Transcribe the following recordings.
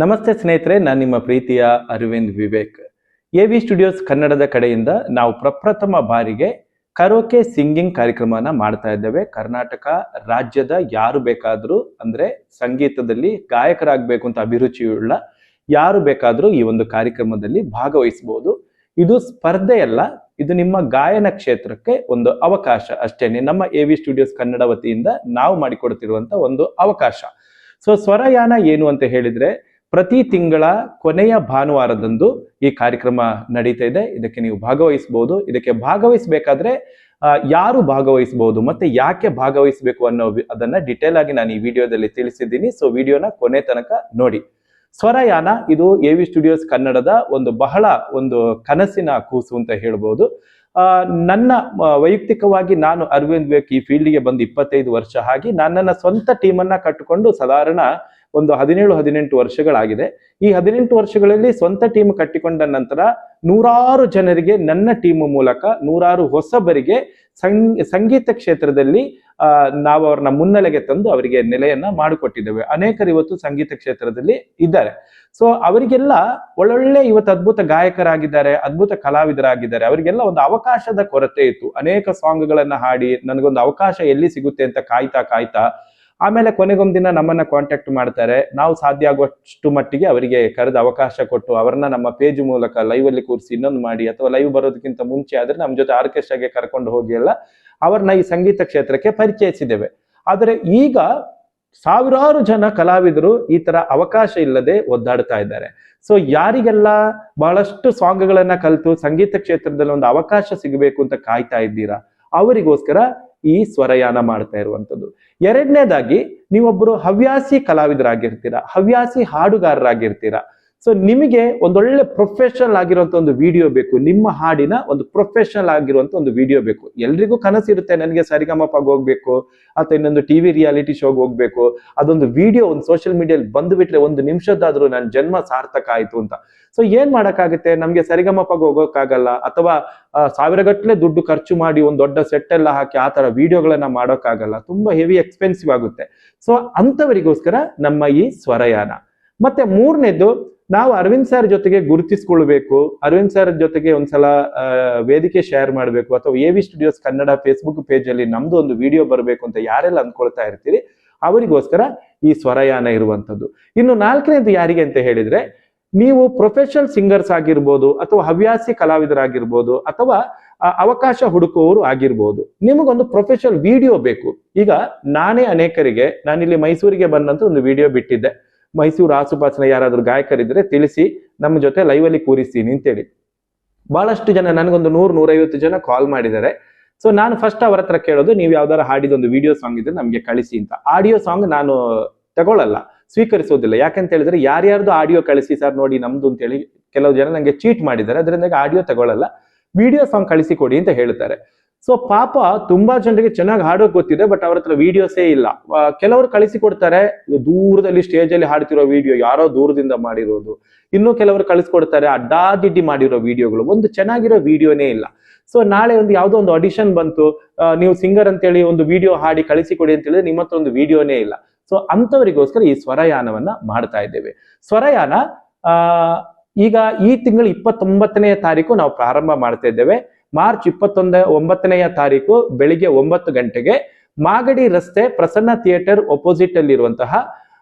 ನಮಸ್ತೆ ಸ್ನೇಹಿತರೆ, ನಾನು ನಿಮ್ಮ ಪ್ರೀತಿಯ ಅರವಿಂದ್ ವಿವೇಕ್. ಎವಿ ಸ್ಟುಡಿಯೋಸ್ ಕನ್ನಡದ ಕಡೆಯಿಂದ ನಾವು ಪ್ರಪ್ರಥಮ ಬಾರಿಗೆ ಕರೋಕೆ ಸಿಂಗಿಂಗ್ ಕಾರ್ಯಕ್ರಮನ ಮಾಡ್ತಾ ಇದ್ದೇವೆ. ಕರ್ನಾಟಕ ರಾಜ್ಯದ ಯಾರು ಬೇಕಾದರೂ, ಅಂದ್ರೆ ಸಂಗೀತದಲ್ಲಿ ಗಾಯಕರಾಗಬೇಕು ಅಂತ ಅಭಿರುಚಿಯುಳ್ಳ ಯಾರು ಬೇಕಾದರೂ ಈ ಒಂದು ಕಾರ್ಯಕ್ರಮದಲ್ಲಿ ಭಾಗವಹಿಸಬಹುದು. ಇದು ಸ್ಪರ್ಧೆ ಅಲ್ಲ, ಇದು ನಿಮ್ಮ ಗಾಯನ ಕ್ಷೇತ್ರಕ್ಕೆ ಒಂದು ಅವಕಾಶ ಅಷ್ಟೇನೆ. ನಮ್ಮ ಎವಿ ಸ್ಟುಡಿಯೋಸ್ ಕನ್ನಡ ವತಿಯಿಂದ ನಾವು ಮಾಡಿಕೊಡ್ತಿರುವಂತ ಒಂದು ಅವಕಾಶ. ಸೊ ಸ್ವರಯಾನ ಏನು ಅಂತ ಹೇಳಿದ್ರೆ, ಪ್ರತಿ ತಿಂಗಳ ಕೊನೆಯ ಭಾನುವಾರದಂದು ಈ ಕಾರ್ಯಕ್ರಮ ನಡೀತಾ ಇದೆ. ಇದಕ್ಕೆ ನೀವು ಭಾಗವಹಿಸಬಹುದು. ಇದಕ್ಕೆ ಭಾಗವಹಿಸಬೇಕಾದ್ರೆ ಯಾರು ಭಾಗವಹಿಸಬಹುದು ಮತ್ತೆ ಯಾಕೆ ಭಾಗವಹಿಸಬೇಕು ಅದನ್ನ ಡಿಟೇಲ್ ಆಗಿ ನಾನು ಈ ವಿಡಿಯೋದಲ್ಲಿ ತಿಳಿಸಿದ್ದೀನಿ. ಸೊ ವಿಡಿಯೋನ ಕೊನೆ ತನಕ ನೋಡಿ. ಸ್ವರಯಾನ ಇದು ಎವಿ ಸ್ಟುಡಿಯೋಸ್ ಕನ್ನಡದ ಬಹಳ ಕನಸಿನ ಕೂಸು ಅಂತ ಹೇಳ್ಬೋದು. ನನ್ನ ವೈಯಕ್ತಿಕವಾಗಿ ನಾನು ಅರವಿಂದ್ ವಿವೇಕ್ ಈ ಫೀಲ್ಡ್ಗೆ ಬಂದು 25 ವರ್ಷ ಆಗಿ ನಾನು ನನ್ನ ಸ್ವಂತ ಟೀಮನ್ನ ಕಟ್ಟಿಕೊಂಡು ಸಾಧಾರಣ 17-18 ವರ್ಷಗಳಾಗಿದೆ. ಈ 18 ವರ್ಷಗಳಲ್ಲಿ ಸ್ವಂತ ಟೀಮ್ ಕಟ್ಟಿಕೊಂಡ ನಂತರ ನೂರಾರು ಜನರಿಗೆ ನನ್ನ ಟೀಮ್ ಮೂಲಕ ನೂರಾರು ಹೊಸಬರಿಗೆ ಸಂಗೀತ ಕ್ಷೇತ್ರದಲ್ಲಿ ನಾವು ಅವ್ರನ್ನ ಮುನ್ನೆಲೆಗೆ ತಂದು ಅವರಿಗೆ ನೆಲೆಯನ್ನ ಮಾಡಿಕೊಟ್ಟಿದ್ದೇವೆ. ಅನೇಕರು ಇವತ್ತು ಸಂಗೀತ ಕ್ಷೇತ್ರದಲ್ಲಿ ಇದ್ದಾರೆ. ಸೊ ಅವರಿಗೆಲ್ಲ ಒಳ್ಳೊಳ್ಳೆ ಇವತ್ತು ಅದ್ಭುತ ಗಾಯಕರಾಗಿದ್ದಾರೆ, ಅದ್ಭುತ ಕಲಾವಿದರಾಗಿದ್ದಾರೆ. ಅವರಿಗೆಲ್ಲ ಒಂದು ಅವಕಾಶದ ಕೊರತೆ ಇತ್ತು. ಅನೇಕ ಸಾಂಗ್ಗಳನ್ನ ಹಾಡಿ ನನಗೊಂದು ಅವಕಾಶ ಎಲ್ಲಿ ಸಿಗುತ್ತೆ ಅಂತ ಕಾಯ್ತಾ ಆಮೇಲೆ ಕೊನೆಗೊಂದಿನ ನಮ್ಮನ್ನ ಕಾಂಟ್ಯಾಕ್ಟ್ ಮಾಡ್ತಾರೆ. ನಾವು ಸಾಧ್ಯ ಆಗುವಷ್ಟು ಮಟ್ಟಿಗೆ ಅವರಿಗೆ ಕರೆದ ಅವಕಾಶ ಕೊಟ್ಟು ಅವರನ್ನ ನಮ್ಮ ಪೇಜ್ ಮೂಲಕ ಲೈವ್ ಅಲ್ಲಿ ಕೂರಿಸಿ ಇನ್ನೊಂದು ಮಾಡಿ, ಅಥವಾ ಲೈವ್ ಬರೋದಕ್ಕಿಂತ ಮುಂಚೆ ಆದ್ರೆ ನಮ್ಮ ಜೊತೆ ಆರ್ಕೆಸ್ಟ್ರಾಗೆ ಕರ್ಕೊಂಡು ಹೋಗಿ ಎಲ್ಲ ಅವ್ರನ್ನ ಈ ಸಂಗೀತ ಕ್ಷೇತ್ರಕ್ಕೆ ಪರಿಚಯಿಸಿದ್ದೇವೆ. ಆದರೆ ಈಗ ಸಾವಿರಾರು ಜನ ಕಲಾವಿದರು ಈ ತರ ಅವಕಾಶ ಇಲ್ಲದೆ ಒದ್ದಾಡ್ತಾ ಇದ್ದಾರೆ. ಸೊ ಯಾರಿಗೆಲ್ಲ ಬಹಳಷ್ಟು ಸಾಂಗ್ಗಳನ್ನ ಕಲಿತು ಸಂಗೀತ ಕ್ಷೇತ್ರದಲ್ಲಿ ಒಂದು ಅವಕಾಶ ಸಿಗಬೇಕು ಅಂತ ಕಾಯ್ತಾ ಇದ್ದೀರಾ, ಅವರಿಗೋಸ್ಕರ ಈ ಸ್ವರಯಾನ ಮಾಡ್ತಾ ಇರುವಂತದ್ದು. ಎರಡನೇದಾಗಿ, ನೀವೊಬ್ಬರು ಹವ್ಯಾಸಿ ಕಲಾವಿದರಾಗಿರ್ತೀರಾ, ಹವ್ಯಾಸಿ ಹಾಡುಗಾರರಾಗಿರ್ತೀರಾ. ಸೊ ನಿಮಗೆ ಒಂದೊಳ್ಳೆ ಪ್ರೊಫೆಷನಲ್ ಆಗಿರುವಂತ ಒಂದು ವಿಡಿಯೋ ಬೇಕು. ನಿಮ್ಮ ಹಾಡಿನ ಒಂದು ಪ್ರೊಫೆಷನಲ್ ಆಗಿರುವಂತ ಒಂದು ವಿಡಿಯೋ ಬೇಕು. ಎಲ್ರಿಗೂ ಕನಸಿರುತ್ತೆ, ನನಗೆ ಸರಿಗಮಪಗೆ ಹೋಗ್ಬೇಕು ಅಥವಾ ಇನ್ನೊಂದು ಟಿವಿ ರಿಯಾಲಿಟಿ ಶೋಗೆ ಹೋಗ್ಬೇಕು, ಅದೊಂದು ವಿಡಿಯೋ ಒಂದು ಸೋಷಿಯಲ್ ಮೀಡಿಯಲ್ಲಿ ಬಂದು ಬಿಟ್ರೆ 1 ನಿಮಿಷದ್ದಾದ್ರೂ ನನ್ನ ಜನ್ಮ ಸಾರ್ಥಕ ಆಯ್ತು ಅಂತ. ಸೊ ಏನ್ ಮಾಡಕ್ಕಾಗುತ್ತೆ, ನಮ್ಗೆ ಸರಿಗಮಪಗೆ ಹೋಗೋಕ್ಕಾಗಲ್ಲ, ಅಥವಾ ಸಾವಿರಗಟ್ಟಲೆ ದುಡ್ಡು ಖರ್ಚು ಮಾಡಿ ಒಂದು ದೊಡ್ಡ ಸೆಟ್ ಎಲ್ಲ ಹಾಕಿ ಆ ತರ ವಿಡಿಯೋಗಳನ್ನ ಮಾಡೋಕ್ಕಾಗಲ್ಲ, ತುಂಬಾ ಹೆವಿ ಎಕ್ಸ್ಪೆನ್ಸಿವ್ ಆಗುತ್ತೆ. ಸೊ ಅಂತವರಿಗೋಸ್ಕರ ನಮ್ಮ ಈ ಸ್ವರಯಾನ. ಮತ್ತೆ ಮೂರನೇದು, ನಾವು ಅರವಿಂದ್ ಸರ್ ಜೊತೆಗೆ ಗುರುತಿಸ್ಕೊಳ್ಬೇಕು, ಅರವಿಂದ್ ಸರ್ ಜೊತೆಗೆ ಒಂದ್ಸಲ ವೇದಿಕೆ ಶೇರ್ ಮಾಡ್ಬೇಕು, ಅಥವಾ ಎವಿ ಸ್ಟುಡಿಯೋಸ್ ಕನ್ನಡ ಫೇಸ್ಬುಕ್ ಪೇಜ್ ಅಲ್ಲಿ ನಮ್ದು ಒಂದು ವಿಡಿಯೋ ಬರಬೇಕು ಅಂತ ಯಾರೆಲ್ಲ ಅಂದ್ಕೊಳ್ತಾ ಇರ್ತೀರಿ ಅವರಿಗೋಸ್ಕರ ಈ ಸ್ವರಯಾನ ಇರುವಂತದ್ದು. ಇನ್ನು 4ನೇದು ಯಾರಿಗೆ ಅಂತ ಹೇಳಿದ್ರೆ, ನೀವು ಪ್ರೊಫೆಷನಲ್ ಸಿಂಗರ್ಸ್ ಆಗಿರ್ಬೋದು, ಅಥವಾ ಹವ್ಯಾಸಿ ಕಲಾವಿದರಾಗಿರ್ಬೋದು, ಅಥವಾ ಅವಕಾಶ ಹುಡುಕುವವರು ಆಗಿರ್ಬೋದು. ನಿಮಗೊಂದು ಪ್ರೊಫೆಷನಲ್ ವಿಡಿಯೋ ಬೇಕು. ಈಗ ನಾನೇ ಅನೇಕರಿಗೆ, ನಾನಿಲ್ಲಿ ಮೈಸೂರಿಗೆ ಬಂದಂತ ಒಂದು ವಿಡಿಯೋ ಬಿಟ್ಟಿದ್ದೆ. ಮೈಸೂರು ಆಸುಪಾಸಿನ ಯಾರಾದ್ರೂ ಗಾಯಕರಿದ್ರೆ ತಿಳಿಸಿ, ನಮ್ಮ ಜೊತೆ ಲೈವ್ ಅಲ್ಲಿ ಕೂರಿಸ್ತೀನಿ ಅಂತೇಳಿ. ಬಹಳಷ್ಟು ಜನ, ನನಗೊಂದು 100-150 ಜನ ಕಾಲ್ ಮಾಡಿದ್ದಾರೆ. ಸೊ ನಾನು ಫಸ್ಟ್ ಅವರ ಹತ್ರ ಕೇಳೋದು, ನೀವು ಯಾವ್ದಾರು ಹಾಡಿದೊಂದು ವಿಡಿಯೋ ಸಾಂಗ್ ಇದ್ರೆ ನಮ್ಗೆ ಕಳಿಸಿ ಅಂತ. ಆಡಿಯೋ ಸಾಂಗ್ ನಾನು ತಗೊಳ್ಳಲ್ಲ, ಸ್ವೀಕರಿಸೋದಿಲ್ಲ. ಯಾಕಂತ ಹೇಳಿದ್ರೆ ಯಾರ್ಯಾರ್ದು ಆಡಿಯೋ ಕಳಿಸಿ ಸರ್ ನೋಡಿ ನಮ್ದು ಅಂತೇಳಿ ಕೆಲವು ಜನ ನಂಗೆ ಚೀಟ್ ಮಾಡಿದ್ದಾರೆ. ಅದರಿಂದ ಆಡಿಯೋ ತಗೊಳ್ಳಲ್ಲ, ವಿಡಿಯೋ ಸಾಂಗ್ ಕಳಿಸಿ ಕೊಡಿ ಅಂತ ಹೇಳ್ತಾರೆ. ಸೊ ಪಾಪ ತುಂಬಾ ಜನರಿಗೆ ಚೆನ್ನಾಗಿ ಹಾಡೋಕ್ ಗೊತ್ತಿದೆ, ಬಟ್ ಅವ್ರ ಹತ್ರ ವಿಡಿಯೋಸೇ ಇಲ್ಲ. ಕೆಲವರು ಕಳಿಸಿ ಕೊಡ್ತಾರೆ ದೂರದಲ್ಲಿ ಸ್ಟೇಜ್ ಅಲ್ಲಿ ಹಾಡ್ತಿರೋ ವಿಡಿಯೋ, ಯಾರೋ ದೂರದಿಂದ ಮಾಡಿರೋದು. ಇನ್ನು ಕೆಲವರು ಕಳಿಸ್ಕೊಡ್ತಾರೆ ಅಡ್ಡಾದಿಡ್ಡಿ ಮಾಡಿರೋ ವಿಡಿಯೋಗಳು, ಒಂದು ಚೆನ್ನಾಗಿರೋ ವಿಡಿಯೋನೇ ಇಲ್ಲ. ಸೊ ನಾಳೆ ಯಾವ್ದೋ ಒಂದು ಆಡಿಷನ್ ಬಂತು, ನೀವು ಸಿಂಗರ್ ಅಂತೇಳಿ ಒಂದು ವಿಡಿಯೋ ಹಾಡಿ ಕಳಿಸಿ ಕೊಡಿ ಅಂತ ಹೇಳಿದ್ರೆ ನಿಮ್ಮ ಹತ್ರ ಒಂದು ವಿಡಿಯೋನೇ ಇಲ್ಲ. ಸೊ ಅಂತವರಿಗೋಸ್ಕರ ಈ ಸ್ವರಯಾನವನ್ನ ಮಾಡ್ತಾ ಇದ್ದೇವೆ. ಸ್ವರಯಾನ ಈಗ ಈ ತಿಂಗಳು 29ನೇ ತಾರೀಕು ನಾವು ಪ್ರಾರಂಭ ಮಾಡ್ತಾ ಇದ್ದೇವೆ. ಮಾರ್ಚ್ 29ನೇ ತಾರೀಕು ಬೆಳಿಗ್ಗೆ 9 ಗಂಟೆಗೆ ಮಾಗಡಿ ರಸ್ತೆ ಪ್ರಸನ್ನ ಥಿಯೇಟರ್ ಅಪೋಸಿಟ್ ಅಲ್ಲಿರುವಂತಹ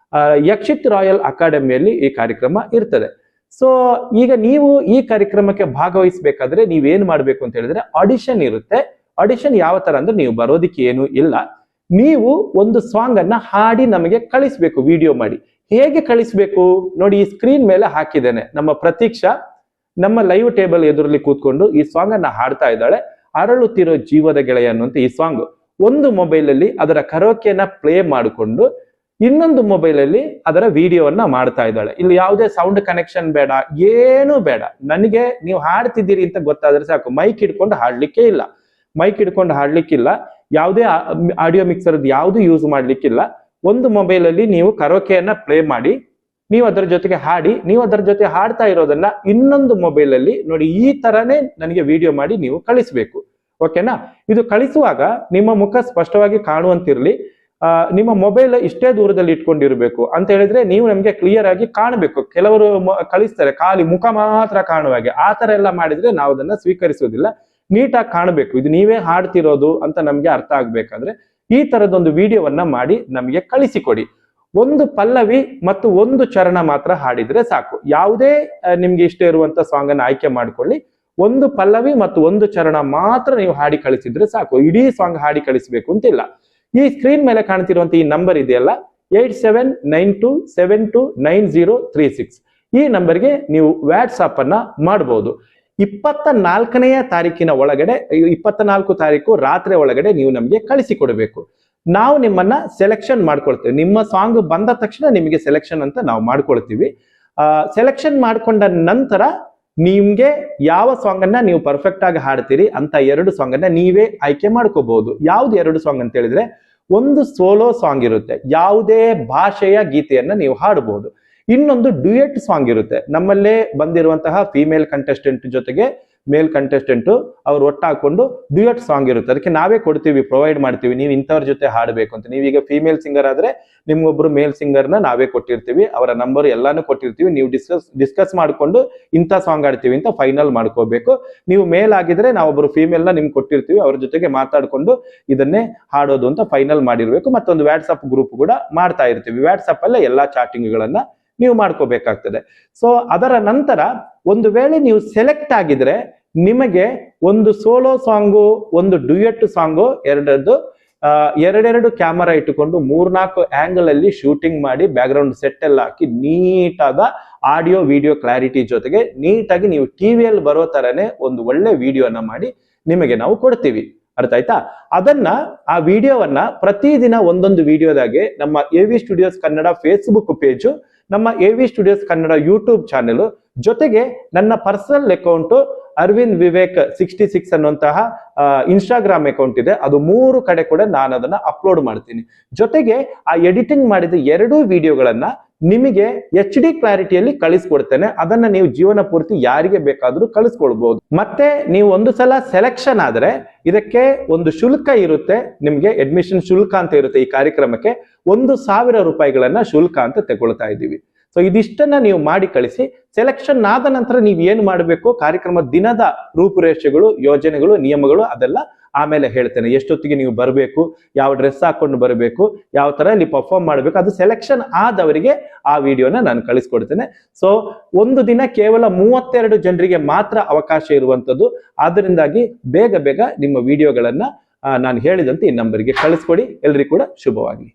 ಯಕ್ಷಿತ್ ರಾಯಲ್ ಅಕಾಡೆಮಿಯಲ್ಲಿ ಈ ಕಾರ್ಯಕ್ರಮ ಇರ್ತದೆ. ಸೊ ಈಗ ನೀವು ಈ ಕಾರ್ಯಕ್ರಮಕ್ಕೆ ಭಾಗವಹಿಸಬೇಕಾದ್ರೆ ನೀವೇನ್ ಮಾಡ್ಬೇಕು ಅಂತ ಹೇಳಿದ್ರೆ, ಆಡಿಷನ್ ಇರುತ್ತೆ. ಆಡಿಷನ್ ಯಾವ ತರ ಅಂದ್ರೆ, ನೀವು ಬರೋದಿಕ್ಕೆ ಏನು ಇಲ್ಲ, ನೀವು ಒಂದು ಸಾಂಗ್ ಅನ್ನ ಹಾಡಿ ನಮಗೆ ಕಳಿಸ್ಬೇಕು ವಿಡಿಯೋ ಮಾಡಿ. ಹೇಗೆ ಕಳಿಸ್ಬೇಕು ನೋಡಿ, ಈ ಸ್ಕ್ರೀನ್ ಮೇಲೆ ಹಾಕಿದ್ದೇನೆ. ನಮ್ಮ ಪ್ರತೀಕ್ಷಾ ನಮ್ಮ ಲೈವ್ ಟೇಬಲ್ ಎದುರಲ್ಲಿ ಕೂತ್ಕೊಂಡು ಈ ಸಾಂಗ್ ಅನ್ನ ಹಾಡ್ತಾ ಇದ್ದಾಳೆ. ಅರಳುತ್ತಿರೋ ಜೀವದ ಗೆಳೆಯ ಅನ್ನುವಂತ ಈ ಸಾಂಗ್. ಒಂದು ಮೊಬೈಲ್ ಅಲ್ಲಿ ಅದರ ಕರೋಕೆಯನ್ನ ಪ್ಲೇ ಮಾಡಿಕೊಂಡು ಇನ್ನೊಂದು ಮೊಬೈಲ್ ಅಲ್ಲಿ ಅದರ ವಿಡಿಯೋವನ್ನ ಮಾಡ್ತಾ ಇದ್ದಾಳೆ. ಇಲ್ಲಿ ಯಾವುದೇ ಸೌಂಡ್ ಕನೆಕ್ಷನ್ ಬೇಡ, ಏನು ಬೇಡ. ನನಗೆ ನೀವು ಹಾಡ್ತಿದ್ದೀರಿ ಅಂತ ಗೊತ್ತಾದ್ರೆ ಸಾಕು. ಮೈಕ್ ಹಿಡ್ಕೊಂಡು ಹಾಡ್ಲಿಕ್ಕಿಲ್ಲ, ಯಾವುದೇ ಆಡಿಯೋ ಮಿಕ್ಸರ್ ಯಾವುದು ಯೂಸ್ ಮಾಡ್ಲಿಕ್ಕಿಲ್ಲ. ಒಂದು ಮೊಬೈಲ್ ಅಲ್ಲಿ ನೀವು ಕರೋಕೆಯನ್ನ ಪ್ಲೇ ಮಾಡಿ, ನೀವು ಅದರ ಜೊತೆಗೆ ಹಾಡಿ, ನೀವು ಅದರ ಜೊತೆ ಹಾಡ್ತಾ ಇರೋದನ್ನ ಇನ್ನೊಂದು ಮೊಬೈಲ್ ಅಲ್ಲಿ ನೋಡಿ, ಈ ತರನೇ ನನಗೆ ವಿಡಿಯೋ ಮಾಡಿ ನೀವು ಕಳಿಸ್ಬೇಕು. ಓಕೆನಾ? ಇದು ಕಳಿಸುವಾಗ ನಿಮ್ಮ ಮುಖ ಸ್ಪಷ್ಟವಾಗಿ ಕಾಣುವಂತಿರ್ಲಿ. ನಿಮ್ಮ ಮೊಬೈಲ್ ಇಷ್ಟೇ ದೂರದಲ್ಲಿ ಇಟ್ಕೊಂಡಿರ್ಬೇಕು ಅಂತ ಹೇಳಿದ್ರೆ ನೀವು ನಮ್ಗೆ ಕ್ಲಿಯರ್ ಆಗಿ ಕಾಣಬೇಕು. ಕೆಲವರು ಕಳಿಸ್ತಾರೆ ಖಾಲಿ ಮುಖ ಮಾತ್ರ ಕಾಣುವ ಹಾಗೆ, ಆ ತರ ಎಲ್ಲ ಮಾಡಿದ್ರೆ ನಾವು ಅದನ್ನ ಸ್ವೀಕರಿಸೋದಿಲ್ಲ. ನೀಟಾಗಿ ಕಾಣಬೇಕು, ಇದು ನೀವೇ ಹಾಡ್ತಿರೋದು ಅಂತ ನಮ್ಗೆ ಅರ್ಥ ಆಗ್ಬೇಕಾದ್ರೆ ಈ ತರದೊಂದು ವಿಡಿಯೋವನ್ನ ಮಾಡಿ ನಮಗೆ ಕಳಿಸಿಕೊಡಿ. ಒಂದು ಪಲ್ಲವಿ ಮತ್ತು ಒಂದು ಚರಣ ಮಾತ್ರ ಹಾಡಿದ್ರೆ ಸಾಕು. ಯಾವುದೇ ನಿಮ್ಗೆ ಇಷ್ಟ ಇರುವಂತ ಸಾಂಗ್ ಅನ್ನ ಆಯ್ಕೆ ಮಾಡ್ಕೊಳ್ಳಿ. ಒಂದು ಪಲ್ಲವಿ ಮತ್ತು ಒಂದು ಚರಣ ಮಾತ್ರ ನೀವು ಹಾಡಿ ಕಳಿಸಿದ್ರೆ ಸಾಕು, ಇಡೀ ಸಾಂಗ್ ಹಾಡಿ ಕಳಿಸ್ಬೇಕು ಅಂತಿಲ್ಲ. ಈ ಸ್ಕ್ರೀನ್ ಮೇಲೆ ಕಾಣ್ತಿರುವಂತ ಈ ನಂಬರ್ ಇದೆಯಲ್ಲ, 8792729036, ಈ ನಂಬರ್ಗೆ ನೀವು ವಾಟ್ಸಾಪ್ ಅನ್ನ ಮಾಡಬಹುದು. 24ನೇ ತಾರೀಕಿನ ಒಳಗಡೆ, 24 ತಾರೀಕು ರಾತ್ರಿ ಒಳಗಡೆ ನೀವು ನಮಗೆ ಕಳಿಸಿಕೊಡಬೇಕು. ನಾವು ನಿಮ್ಮನ್ನ ಸೆಲೆಕ್ಷನ್ ಮಾಡ್ಕೊಳ್ತೇವೆ. ನಿಮ್ಮ ಸಾಂಗ್ ಬಂದ ತಕ್ಷಣ ನಿಮಗೆ ಸೆಲೆಕ್ಷನ್ ಅಂತ ನಾವು ಮಾಡ್ಕೊಳ್ತೀವಿ. ಸೆಲೆಕ್ಷನ್ ಮಾಡ್ಕೊಂಡ ನಂತರ ನಿಮ್ಗೆ ಯಾವ ಸಾಂಗ್ ಅನ್ನ ನೀವು ಪರ್ಫೆಕ್ಟ್ ಆಗಿ ಹಾಡ್ತೀರಿ ಅಂತ 2 ಸಾಂಗ್ ಅನ್ನ ನೀವೇ ಆಯ್ಕೆ ಮಾಡ್ಕೋಬಹುದು. ಯಾವ್ದು 2 ಸಾಂಗ್ ಅಂತ ಹೇಳಿದ್ರೆ, ಒಂದು ಸೋಲೋ ಸಾಂಗ್ ಇರುತ್ತೆ, ಯಾವುದೇ ಭಾಷೆಯ ಗೀತೆಯನ್ನ ನೀವು ಹಾಡಬಹುದು. ಇನ್ನೊಂದು ಡ್ಯೂಯೆಟ್ ಸಾಂಗ್ ಇರುತ್ತೆ. ನಮ್ಮಲ್ಲೇ ಬಂದಿರುವಂತಹ ಫೀಮೇಲ್ ಕಂಟೆಸ್ಟೆಂಟ್ ಜೊತೆಗೆ ಮೇಲ್ ಕಂಟೆಸ್ಟೆಂಟ್ ಅವ್ರು ಒಟ್ಟಾಕೊಂಡು ಡ್ಯೂಯೆಟ್ ಸಾಂಗ್ ಇರುತ್ತೆ. ಅದಕ್ಕೆ ನಾವೇ ಕೊಡ್ತೀವಿ, ಪ್ರೊವೈಡ್ ಮಾಡ್ತೀವಿ, ನೀವು ಇಂಥವ್ರ ಜೊತೆ ಹಾಡಬೇಕು ಅಂತ. ನೀವೀಗ ಫೀಮೇಲ್ ಸಿಂಗರ್ ಆದ್ರೆ ನಿಮ್ಗೊಬ್ರು ಮೇಲ್ ಸಿಂಗರ್ನ ನಾವೇ ಕೊಟ್ಟಿರ್ತೀವಿ, ಅವರ ನಂಬರ್ ಎಲ್ಲಾನು ಕೊಟ್ಟಿರ್ತೀವಿ. ನೀವು ಡಿಸ್ಕಸ್ ಮಾಡ್ಕೊಂಡು ಇಂಥ ಸಾಂಗ್ ಆಡ್ತೀವಿ ಅಂತ ಫೈನಲ್ ಮಾಡ್ಕೋಬೇಕು. ನೀವು ಮೇಲ್ ಆಗಿದ್ರೆ ನಾವೊಬ್ರು ಫೀಮೇಲ್ ನ ನಿಮ್ಗೆ ಕೊಟ್ಟಿರ್ತೀವಿ, ಅವ್ರ ಜೊತೆಗೆ ಮಾತಾಡ್ಕೊಂಡು ಇದನ್ನೇ ಹಾಡೋದು ಅಂತ ಫೈನಲ್ ಮಾಡಿರ್ಬೇಕು. ಮತ್ತೊಂದು ವಾಟ್ಸಪ್ ಗ್ರೂಪ್ ಕೂಡ ಮಾಡ್ತಾ ಇರ್ತೀವಿ. ವಾಟ್ಸಪ್ ಅಲ್ಲೇ ಎಲ್ಲಾ ಚಾಟಿಂಗ್ ಗಳನ್ನ ನೀವು ಮಾಡ್ಕೋಬೇಕಾಗ್ತದೆ. ಸೊ ಅದರ ನಂತರ ಒಂದು ವೇಳೆ ನೀವು ಸೆಲೆಕ್ಟ್ ಆಗಿದ್ರೆ ನಿಮಗೆ ಒಂದು ಸೋಲೋ ಸಾಂಗು, ಒಂದು ಡ್ಯೂಯೆಟ್ ಸಾಂಗು, ಎರಡೆರಡು ಕ್ಯಾಮರಾ ಇಟ್ಟುಕೊಂಡು 3-4 ಆಂಗಲ್ ಅಲ್ಲಿ ಶೂಟಿಂಗ್ ಮಾಡಿ ಬ್ಯಾಕ್ ಗ್ರೌಂಡ್ ಸೆಟ್ ಎಲ್ಲ ಹಾಕಿ ನೀಟಾದ ಆಡಿಯೋ ವಿಡಿಯೋ ಕ್ಲಾರಿಟಿ ಜೊತೆಗೆ ನೀಟಾಗಿ ನೀವು ಟಿವಿಯಲ್ಲಿ ಬರೋ ತರನೇ ಒಂದು ಒಳ್ಳೆ ವಿಡಿಯೋನ ಮಾಡಿ ನಿಮಗೆ ನಾವು ಕೊಡ್ತೀವಿ. ಅರ್ಥ ಆಯ್ತಾ? ಆ ವಿಡಿಯೋವನ್ನ ಪ್ರತಿದಿನ ಒಂದೊಂದು ವಿಡಿಯೋದಾಗೆ ನಮ್ಮ AV studios Kannada Facebook page, ನಮ್ಮ AV studios Kannada YouTube channel ಜೊತೆಗೆ ನನ್ನ ಪರ್ಸನಲ್ ಅಕೌಂಟ್ ಅರವಿಂದ್ ವಿವೇಕ್ 66 ಅನ್ನುವಂತಹ ಇನ್ಸ್ಟಾಗ್ರಾಮ್ ಅಕೌಂಟ್ ಇದೆ. ಅದು 3 ಕಡೆ ಕೂಡ ನಾನು ಅದನ್ನ ಅಪ್ಲೋಡ್ ಮಾಡ್ತೀನಿ. ಜೊತೆಗೆ ಆ ಎಡಿಟಿಂಗ್ ಮಾಡಿದ 2 ವಿಡಿಯೋಗಳನ್ನ ನಿಮಗೆ HD ಕ್ಲಾರಿಟಿಯಲ್ಲಿ ಕಳಿಸ್ಕೊಡ್ತೇನೆ. ಅದನ್ನ ನೀವು ಜೀವನ ಪೂರ್ತಿ ಯಾರಿಗೆ ಬೇಕಾದ್ರೂ ಕಳಿಸ್ಕೊಳ್ಬಹುದು. ಮತ್ತೆ ನೀವು ಒಂದು ಸಲ ಸೆಲೆಕ್ಷನ್ ಆದ್ರೆ ಇದಕ್ಕೆ ಒಂದು ಶುಲ್ಕ ಇರುತ್ತೆ, ನಿಮ್ಗೆ ಅಡ್ಮಿಷನ್ ಶುಲ್ಕ ಅಂತ ಇರುತ್ತೆ. ಈ ಕಾರ್ಯಕ್ರಮಕ್ಕೆ 1,000 ರೂಪಾಯಿಗಳನ್ನ ಶುಲ್ಕ ಅಂತ ತಗೊಳ್ತಾ ಇದ್ದೀವಿ. ಸೊ ಇದಿಷ್ಟನ್ನ ನೀವು ಮಾಡಿ ಕಳಿಸಿ. ಸೆಲೆಕ್ಷನ್ ಆದ ನಂತರ ನೀವು ಏನು ಮಾಡಬೇಕು, ಕಾರ್ಯಕ್ರಮ ದಿನದ ರೂಪುರೇಷೆಗಳು, ಯೋಜನೆಗಳು, ನಿಯಮಗಳು ಅದೆಲ್ಲ ಆಮೇಲೆ ಹೇಳ್ತೇನೆ. ಎಷ್ಟೊತ್ತಿಗೆ ನೀವು ಬರಬೇಕು, ಯಾವ ಡ್ರೆಸ್ ಹಾಕೊಂಡು ಬರಬೇಕು, ಯಾವ ತರ ಇಲ್ಲಿ ಪರ್ಫಾರ್ಮ್ ಮಾಡಬೇಕು, ಅದು ಸೆಲೆಕ್ಷನ್ ಆದವರಿಗೆ ಆ ವಿಡಿಯೋನ ನಾನು ಕಳಿಸ್ಕೊಡ್ತೇನೆ. ಸೊ ಒಂದು ದಿನ ಕೇವಲ 32 ಜನರಿಗೆ ಮಾತ್ರ ಅವಕಾಶ ಇರುವಂತದ್ದು. ಆದ್ದರಿಂದಾಗಿ ಬೇಗ ನಿಮ್ಮ ವಿಡಿಯೋಗಳನ್ನ ನಾನು ಹೇಳಿದಂತೆ ಈ ನಂಬರ್ಗೆ ಕಳಿಸ್ಕೊಡಿ. ಎಲ್ರಿಗೂ ಕೂಡ ಶುಭವಾಗಲಿ.